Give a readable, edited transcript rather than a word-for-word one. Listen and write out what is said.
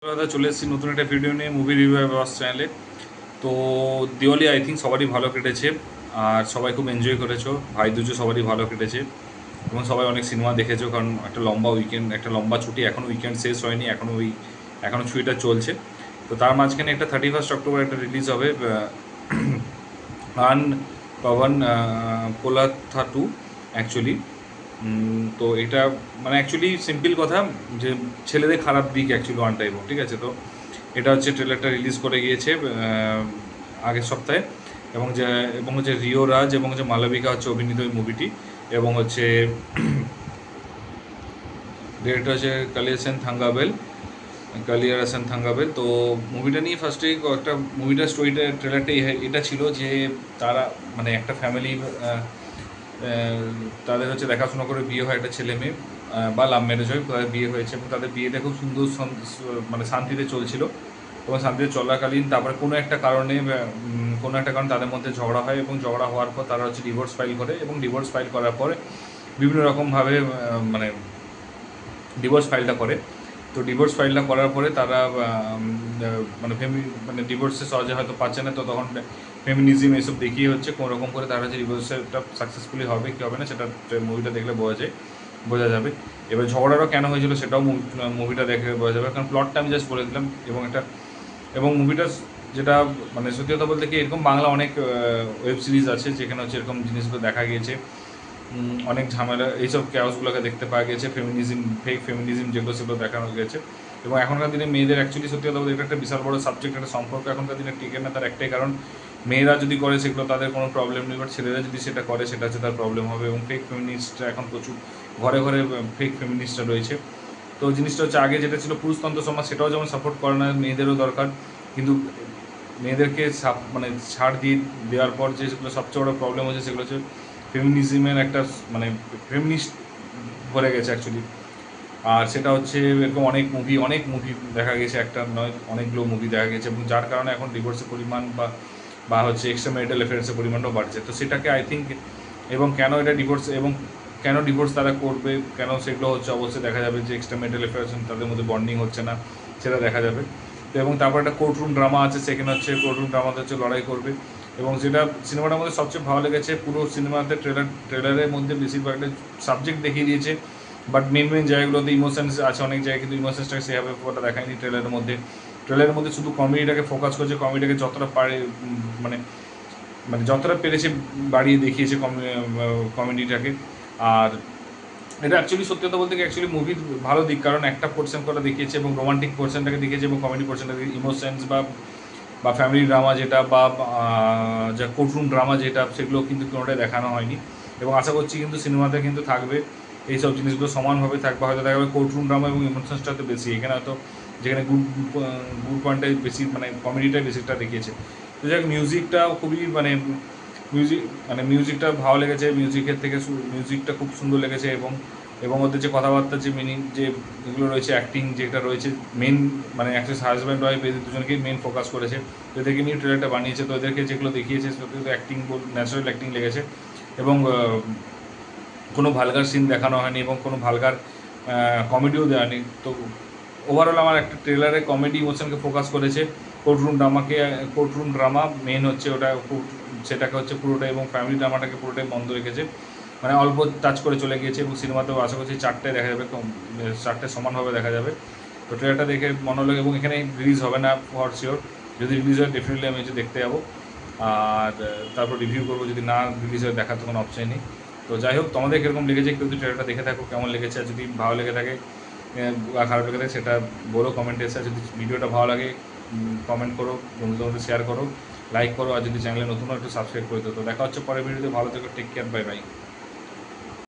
দাদা চলে এসেছি নতুন একটা ভিডিও নিয়ে মুভি রিভিউ বস চ্যানেলে। তো দিওয়ালি আই থিঙ্ক সবারই ভালো কেটেছে, আর সবাই খুব এনজয় করেছো। ভাই দুজো সবারই ভালো কেটেছে এবং সবাই অনেক সিনেমা দেখেছো, কারণ একটা লম্বা উইকেন্ড, একটা লম্বা ছুটি, এখনও উইকেন্ড শেষ হয়নি, এখনও ছুটিটা চলছে। তো তার মাঝখানে একটা 31 অক্টোবর একটা রিলিজ হবে আন পবন কোলাথা টু অ্যাকচুয়ালি। তো এটা মানে অ্যাকচুয়ালি সিম্পল কথা, যে ছেলেদের খারাপ দিক অ্যাকচুয়ালি ওয়ান টাইপ, ঠিক আছে। তো এটা হচ্ছে ট্রেলারটা রিলিজ করে গিয়েছে আগের সপ্তাহে, এবং যে হচ্ছে রিও রাজ এবং হচ্ছে মালবিকা হচ্ছে অভিনীত ওই মুভিটি, এবং হচ্ছে ডিরেক্টর হচ্ছে কালিয়ার হাসান থাঙ্গাবেল। তো মুভিটা নিয়ে ফার্স্টেই একটা মুভিটার স্টোরিটা ট্রেলারটা এটা ছিল যে তারা মানে একটা ফ্যামিলি, তাদের হচ্ছে দেখাশোনা করে বিয়ে হয় একটা ছেলে মেয়ে, বা লাভ ম্যারেজ হয়, তাদের বিয়ে হয়েছে এবং তাদের বিয়েটা খুব সুন্দর মানে শান্তিতে চলছিল। এবং শান্তিতে চলাকালীন তারপরে কোনো একটা কারণে তাদের মধ্যে ঝগড়া হয়, এবং ঝগড়া হওয়ার পর তারা হচ্ছে ডিভোর্স ফাইল করে, এবং ডিভোর্স ফাইল করার পরে বিভিন্ন রকমভাবে মানে ডিভোর্স ফাইলটা করে। তো ডিভোর্স ফাইলটা করার পরে তারা মানে ডিভোর্সে সহজে হয়তো পাচ্ছে না, তো তখন ফেমিনিজম এসব দেখিয়ে হচ্ছে কোনো রকম করে তারা হচ্ছে ডিভোর্সটা সাকসেসফুলি হবে কি হবে না সেটা মুভিটা দেখলে বোঝা যাবে। এবার ঝগড়াটাও কেন হয়েছিল সেটাও মুভিটা দেখে বোঝা যাবে, কারণ প্লটটা আমি জাস্ট বলে দিলাম। এবং মুভিটা যেটা মানে সত্যি কথা বলতে কি, এরকম বাংলা অনেক ওয়েব সিরিজ আছে যেখানে হচ্ছে এরকম জিনিসগুলো দেখা গিয়েছে, অনেক ঝামেলা এইসব ক্যাওসগুলোকে দেখতে পাওয়া গেছে, ফেক ফেমিনিজম যেগুলো সেগুলো দেখানো গেছে। এবং এখনকার দিনে মেয়েদের অ্যাকচুয়ালি সত্যি কথা বলতে এটা একটা বিশাল বড় সাবজেক্ট, একটা সম্পর্ক এখনকার দিনে টিকে না, তার একটাই কারণ মেয়েরা যদি করে সেগুলো তাদের কোনো প্রবলেম নেই, বাট ছেলেরা যদি সেটা করে সেটা হচ্ছে তার প্রবলেম হবে। এবং ফেক ফেমিনিস্টরা এখন প্রচুর ঘরে ঘরে ফেক ফেমিনিস্টরা রয়েছে। তো জিনিসটা হচ্ছে আগে যেটা ছিল পুরুষতন্ত্র সমাজ, সেটাও যেমন সাপোর্ট করে না, মেয়েদেরও দরকার, কিন্তু মেয়েদেরকে মানে ছাড় দেওয়ার পর যে সেগুলো সবচেয়ে বড় প্রবলেম হচ্ছে সেগুলো হচ্ছে ফেমিনিজমের একটা মানে ফেমিনিস্ট ভরে গেছে অ্যাকচুয়ালি। আর সেটা হচ্ছে এরকম অনেক মুভি দেখা গেছে, একটা নয় অনেকগুলো মুভি দেখা গেছে, এবং যার কারণে এখন ডিভোর্সের পরিমাণ বা হচ্ছে এক্সট্রা ম্যারিটাল অ্যাফেয়ার্সের পরিমাণটাও বাড়ছে। তো সেটাকে আই থিঙ্ক, এবং কেন এটা ডিভোর্স, এবং কেন ডিভোর্স তারা করবে, কেন সেগুলো হচ্ছে অবশ্যই দেখা যাবে যে এক্সট্রা ম্যারিটাল অ্যাফেয়ার্স তাদের মধ্যে বন্ডিং হচ্ছে না, সেটা দেখা যাবে। তো এবং তারপর একটা কোর্টরুম ড্রামা আছে, সেখানে হচ্ছে কোর্টরুম ড্রামাতে হচ্ছে লড়াই করবে। এবং যেটা সিনেমাটার মধ্যে সবচেয়ে ভালো লেগেছে, পুরো সিনেমাতে ট্রেলারের মধ্যে বেশিরভাগটা সাবজেক্ট দেখিয়ে দিয়েছে, বাট মেন জায়গাগুলোতে ইমোশনস আছে অনেক জায়গায়, কিন্তু ইমোশনসটাকে সেভাবে ওটা দেখায়নি ট্রেলারের মধ্যে শুধু কমেডিটাকে ফোকাস করছে, কমেডিটাকে যতটা পারে মানে মানে যতটা পেরেছে বাড়িয়ে দেখিয়েছে কমেডিটাকে। আর এটা অ্যাকচুয়ালি সত্যি কথা বলতে অ্যাকচুয়ালি মুভির ভালো দিক, কারণ একটা পোর্শন করে দেখিয়েছে, এবং রোমান্টিক পোর্শনটাকে দেখিয়েছে, এবং কমেডি পোর্শনটাকে ইমোশনস বা ফ্যামিলি ড্রামা যেটা বা যা কোর্টরুম ড্রামা যেটা, সেগুলো কিন্তু কোনোটাই দেখানো হয়নি। এবং আশা করছি কিন্তু সিনেমাতে কিন্তু থাকবে এইসব জিনিসগুলো সমানভাবে থাকবে, হয়তো দেখা যাবে কোর্টরুম ড্রামা এবং ইমোশনসটা তো বেশি এখানে, হয়তো যেখানে গুড পয়েন্টটাই বেশি, মানে কমেডিটাই বেশিটা দেখিয়েছে। তো যাই হোক, মিউজিকটাও খুবই মিউজিকটা ভালো লেগেছে, মিউজিকটা খুব সুন্দর লেগেছে। এবং ওদের যে কথাবার্তা, যে মিনিং যে এগুলো রয়েছে, অ্যাক্টিং যেটা রয়েছে, মেন মানে একটা হাজব্যান্ড ওয়াইফ এদের দুজনকেই মেন ফোকাস করেছে, তো এদেরকে নিয়ে ট্রেলারটা বানিয়েছে। তো এদেরকে যেগুলো দেখিয়েছে সত্যি অ্যাক্টিং ন্যাচারাল অ্যাক্টিং লেগেছে, এবং কোনো ভালগার সিন দেখানো হয়নি, এবং কোনো ভালগার কমেডিও দেওয়ানি। তো ওভারঅল আমার একটা ট্রেলারে কমেডি ইমোশনকে ফোকাস করেছে, কোর্টরুম ড্রামা মেন হচ্ছে ওটা, সেটাকে হচ্ছে পুরোটাই, এবং ফ্যামিলি ড্রামাটাকে পুরোটাই বন্ধ রেখেছে, মানে অল্প টাচ করে চলে গিয়েছে। এবং সিনেমাতেও আশা করছি চারটায় দেখা যাবে, চারটে সমানভাবে দেখা যাবে। তো ট্রেলারটা দেখে মনে হলো, এবং এখানে রিলিজ হবে না ফর শিওর, যদি রিলিজ হয় ডেফিনেটলি আমি হচ্ছে দেখতে যাবো, আর তারপর রিভিউ করবো। যদি না রিলিজ হয় দেখার তো কোনো অপশান নেই। তো যাই হোক, তোমাদের কীরকম লেগেছে, কেউ যদি ট্রেলারটা দেখে থাকো কেমন লেগেছে, আর যদি ভালো লেগে থাকে বা খারাপ লেগে থাকে সেটা বলো কমেন্টে এসে। যদি ভিডিওটা ভালো লাগে কমেন্ট করো, বন্ধুদের মধ্যে শেয়ার করো, লাইক করো, আর যদি চ্যানেলে নতুন একটু সাবস্ক্রাইব করে দিও। তো দেখা হচ্ছে পরের ভিডিওতে, ভালো থেকো, টেক কেয়ার, বাই বাই।